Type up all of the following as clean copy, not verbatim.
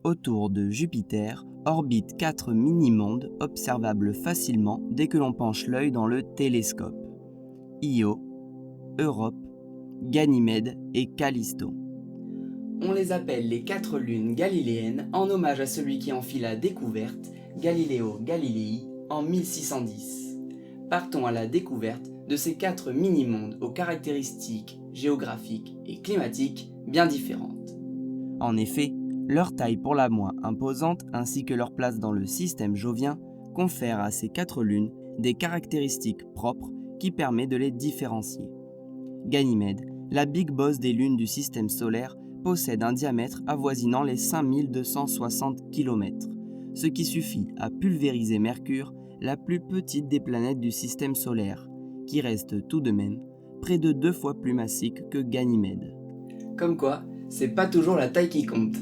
Autour de Jupiter orbitent 4 mini-mondes observables facilement dès que l'on penche l'œil dans le télescope. Io, Europe, Ganymède et Callisto. On les appelle les 4 lunes galiléennes en hommage à celui qui en fit la découverte, Galileo Galilei, en 1610. Partons à la découverte de ces 4 mini-mondes aux caractéristiques géographiques et climatiques bien différentes. En effet, leur taille pour la moins imposante ainsi que leur place dans le système jovien confèrent à ces 4 lunes des caractéristiques propres qui permettent de les différencier. Ganymède, la Big Boss des lunes du système solaire, possède un diamètre avoisinant les 5260 km, ce qui suffit à pulvériser Mercure, la plus petite des planètes du système solaire, qui reste tout de même près de 2 fois plus massique que Ganymède. Comme quoi, c'est pas toujours la taille qui compte.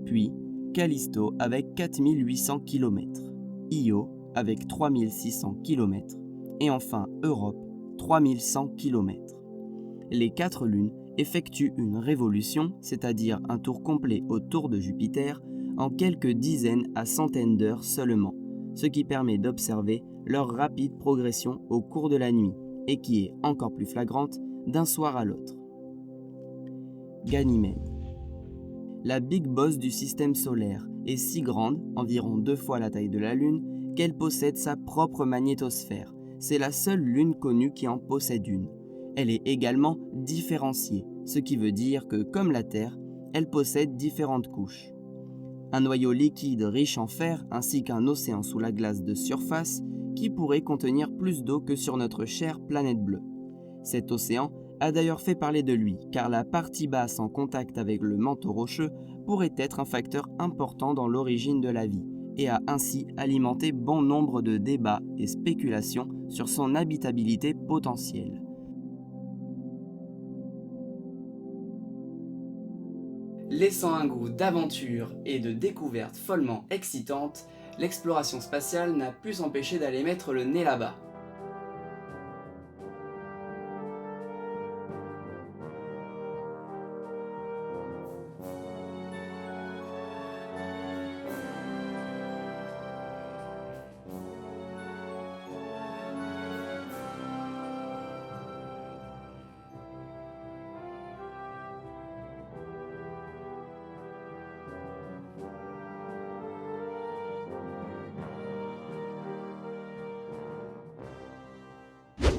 Puis, Callisto avec 4800 km, Io avec 3600 km, et enfin Europe, 3100 km. Les 4 lunes effectuent une révolution, c'est-à-dire un tour complet autour de Jupiter, en quelques dizaines à centaines d'heures seulement, ce qui permet d'observer leur rapide progression au cours de la nuit, et qui est encore plus flagrante d'un soir à l'autre. Ganymède. La Big Boss du système solaire est si grande, environ 2 fois la taille de la Lune, qu'elle possède sa propre magnétosphère. C'est la seule lune connue qui en possède une. Elle est également différenciée, ce qui veut dire que, comme la Terre, elle possède différentes couches. Un noyau liquide riche en fer ainsi qu'un océan sous la glace de surface qui pourrait contenir plus d'eau que sur notre chère planète bleue. Cet océan a d'ailleurs fait parler de lui, car la partie basse en contact avec le manteau rocheux pourrait être un facteur important dans l'origine de la vie, et a ainsi alimenté bon nombre de débats et spéculations sur son habitabilité potentielle. Laissant un goût d'aventure et de découverte follement excitante, l'exploration spatiale n'a pu s'empêcher d'aller mettre le nez là-bas.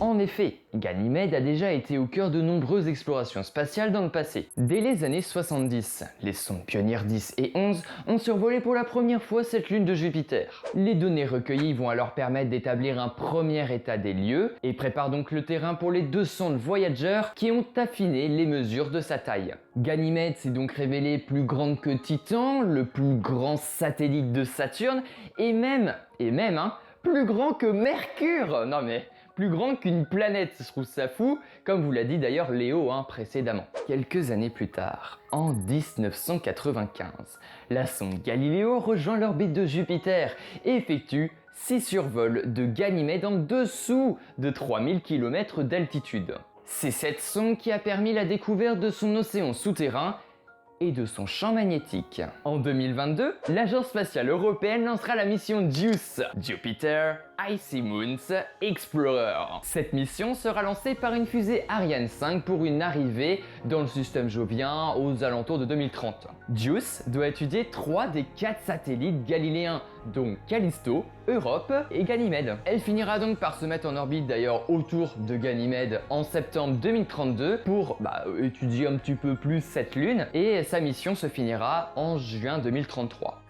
En effet, Ganymède a déjà été au cœur de nombreuses explorations spatiales dans le passé. Dès les années 70, les sondes Pioneer 10 et 11 ont survolé pour la première fois cette lune de Jupiter. Les données recueillies vont alors permettre d'établir un premier état des lieux et préparent donc le terrain pour les 2 sondes Voyager qui ont affiné les mesures de sa taille. Ganymède s'est donc révélée plus grande que Titan, le plus grand satellite de Saturne, et même, plus grand que Mercure. Non mais, plus grand qu'une planète, je trouve ça fou, comme vous l'a dit d'ailleurs Léo précédemment. Quelques années plus tard, en 1995, la sonde Galileo rejoint l'orbite de Jupiter et effectue 6 survols de Ganymède en dessous de 3000 km d'altitude. C'est cette sonde qui a permis la découverte de son océan souterrain et de son champ magnétique. En 2022, l'Agence spatiale européenne lancera la mission JUICE, Jupiter Icy Moons Explorer. Cette mission sera lancée par une fusée Ariane 5 pour une arrivée dans le système jovien aux alentours de 2030. JUICE doit étudier 3 des 4 satellites galiléens, dont Callisto, Europe et Ganymède. Elle finira donc par se mettre en orbite d'ailleurs autour de Ganymède en septembre 2032 pour étudier un petit peu plus cette lune, et sa mission se finira en juin 2033.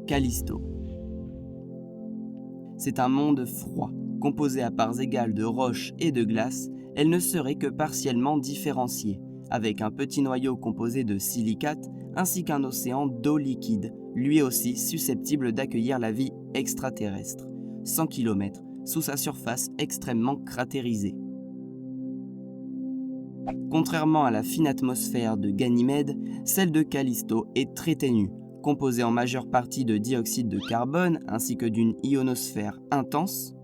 Callisto. C'est un monde froid, composé à parts égales de roches et de glace. Elle ne serait que partiellement différenciée, avec un petit noyau composé de silicates ainsi qu'un océan d'eau liquide, lui aussi susceptible d'accueillir la vie extraterrestre, 100 km sous sa surface extrêmement cratérisée. Contrairement à la fine atmosphère de Ganymède, celle de Callisto est très ténue, composée en majeure partie de dioxyde de carbone ainsi que d'une ionosphère intense.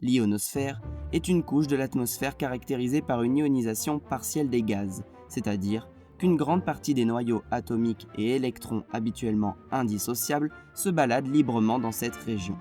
L'ionosphère est une couche de l'atmosphère caractérisée par une ionisation partielle des gaz, c'est-à-dire qu'une grande partie des noyaux atomiques et électrons habituellement indissociables se baladent librement dans cette région.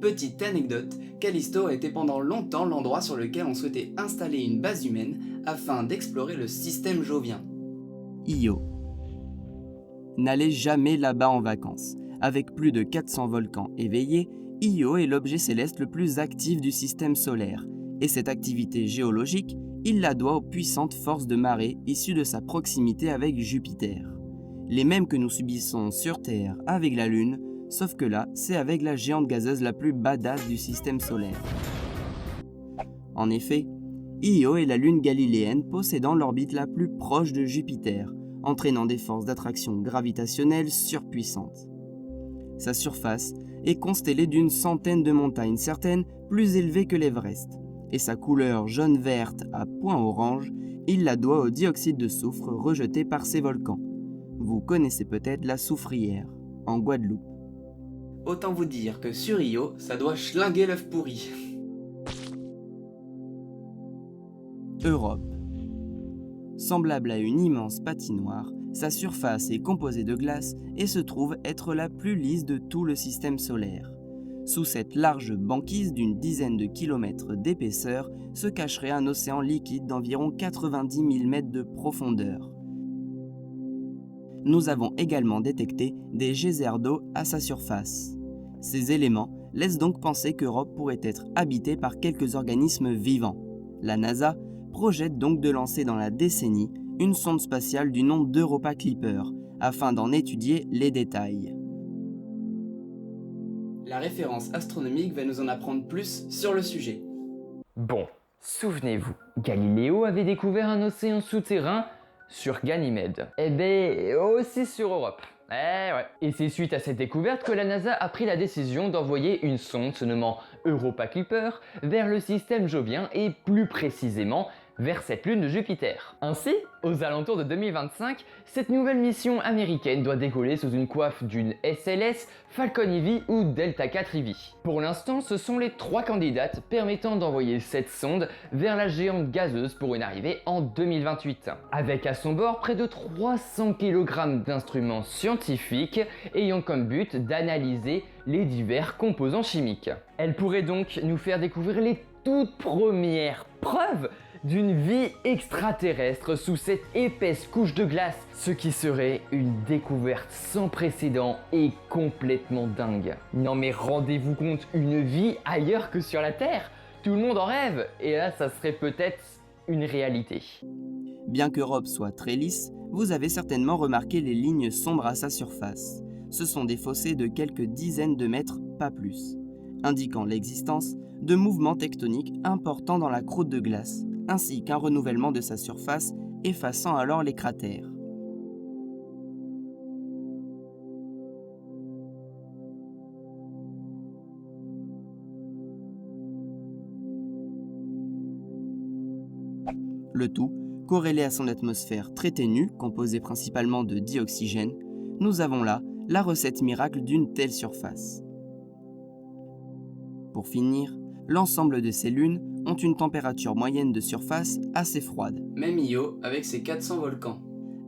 Petite anecdote, Callisto a été pendant longtemps l'endroit sur lequel on souhaitait installer une base humaine afin d'explorer le système jovien. Io. N'allez jamais là-bas en vacances. Avec plus de 400 volcans éveillés, Io est l'objet céleste le plus actif du système solaire. Et cette activité géologique, il la doit aux puissantes forces de marée issues de sa proximité avec Jupiter. Les mêmes que nous subissons sur Terre avec la Lune, sauf que là, c'est avec la géante gazeuse la plus badass du système solaire. En effet, Io est la lune galiléenne possédant l'orbite la plus proche de Jupiter, entraînant des forces d'attraction gravitationnelle surpuissantes. Sa surface est constellée d'une centaine de montagnes, certaines plus élevées que l'Everest, et sa couleur jaune-verte à points orange, il la doit au dioxyde de soufre rejeté par ses volcans. Vous connaissez peut-être la soufrière, en Guadeloupe. Autant vous dire que sur Io, ça doit schlinguer l'œuf pourri. Europe. Semblable à une immense patinoire, sa surface est composée de glace et se trouve être la plus lisse de tout le système solaire. Sous cette large banquise d'une dizaine de kilomètres d'épaisseur se cacherait un océan liquide d'environ 90 000 mètres de profondeur. Nous avons également détecté des geysers d'eau à sa surface. Ces éléments laissent donc penser qu'Europe pourrait être habitée par quelques organismes vivants. La NASA projette donc de lancer dans la décennie une sonde spatiale du nom d'Europa Clipper, afin d'en étudier les détails. La référence astronomique va nous en apprendre plus sur le sujet. Bon, souvenez-vous, Galiléo avait découvert un océan souterrain sur Ganymède. Eh ben, aussi sur Europe. Eh ouais. Et c'est suite à cette découverte que la NASA a pris la décision d'envoyer une sonde se nommant Europa Clipper vers le système jovien et plus précisément vers cette lune de Jupiter. Ainsi, aux alentours de 2025, cette nouvelle mission américaine doit décoller sous une coiffe d'une SLS, Falcon Heavy ou Delta IV Heavy. Pour l'instant, ce sont les 3 candidates permettant d'envoyer cette sonde vers la géante gazeuse pour une arrivée en 2028. Avec à son bord près de 300 kg d'instruments scientifiques ayant comme but d'analyser les divers composants chimiques. Elle pourrait donc nous faire découvrir les toutes premières preuves d'une vie extraterrestre sous cette épaisse couche de glace, ce qui serait une découverte sans précédent et complètement dingue. Non mais rendez-vous compte, une vie ailleurs que sur la Terre? Tout le monde en rêve, et là ça serait peut-être une réalité. Bien qu'Europe soit très lisse, vous avez certainement remarqué les lignes sombres à sa surface. Ce sont des fossés de quelques dizaines de mètres, pas plus, indiquant l'existence de mouvements tectoniques importants dans la croûte de glace, ainsi qu'un renouvellement de sa surface, effaçant alors les cratères. Le tout, corrélé à son atmosphère très ténue, composée principalement de dioxygène, nous avons là la recette miracle d'une telle surface. Pour finir, l'ensemble de ces lunes ont une température moyenne de surface assez froide. Même Io avec ses 400 volcans.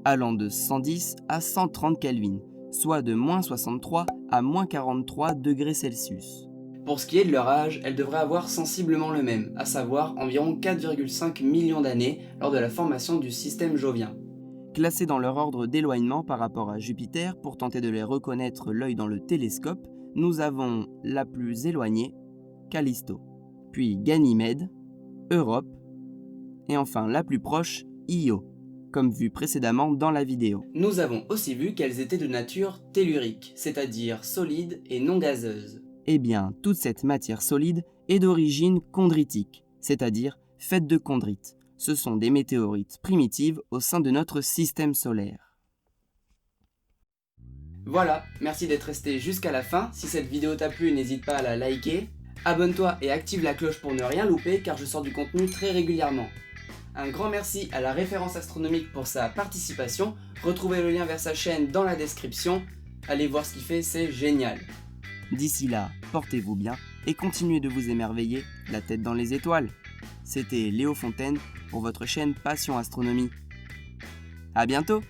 Allant de 110 à 130 Kelvin, soit de -63 à -43 degrés Celsius. Pour ce qui est de leur âge, elles devraient avoir sensiblement le même, à savoir environ 4,5 millions d'années lors de la formation du système jovien. Classés dans leur ordre d'éloignement par rapport à Jupiter pour tenter de les reconnaître l'œil dans le télescope, nous avons la plus éloignée, Callisto, puis Ganymède, Europe, et enfin la plus proche, Io, comme vu précédemment dans la vidéo. Nous avons aussi vu qu'elles étaient de nature tellurique, c'est-à-dire solide et non gazeuse. Eh bien, toute cette matière solide est d'origine chondritique, c'est-à-dire faite de chondrites. Ce sont des météorites primitives au sein de notre système solaire. Voilà, merci d'être resté jusqu'à la fin. Si cette vidéo t'a plu, n'hésite pas à la liker. Abonne-toi et active la cloche pour ne rien louper car je sors du contenu très régulièrement. Un grand merci à la référence astronomique pour sa participation. Retrouvez le lien vers sa chaîne dans la description. Allez voir ce qu'il fait, c'est génial. D'ici là, portez-vous bien et continuez de vous émerveiller la tête dans les étoiles. C'était Léo Fontaine pour votre chaîne Passion Astronomie. À bientôt!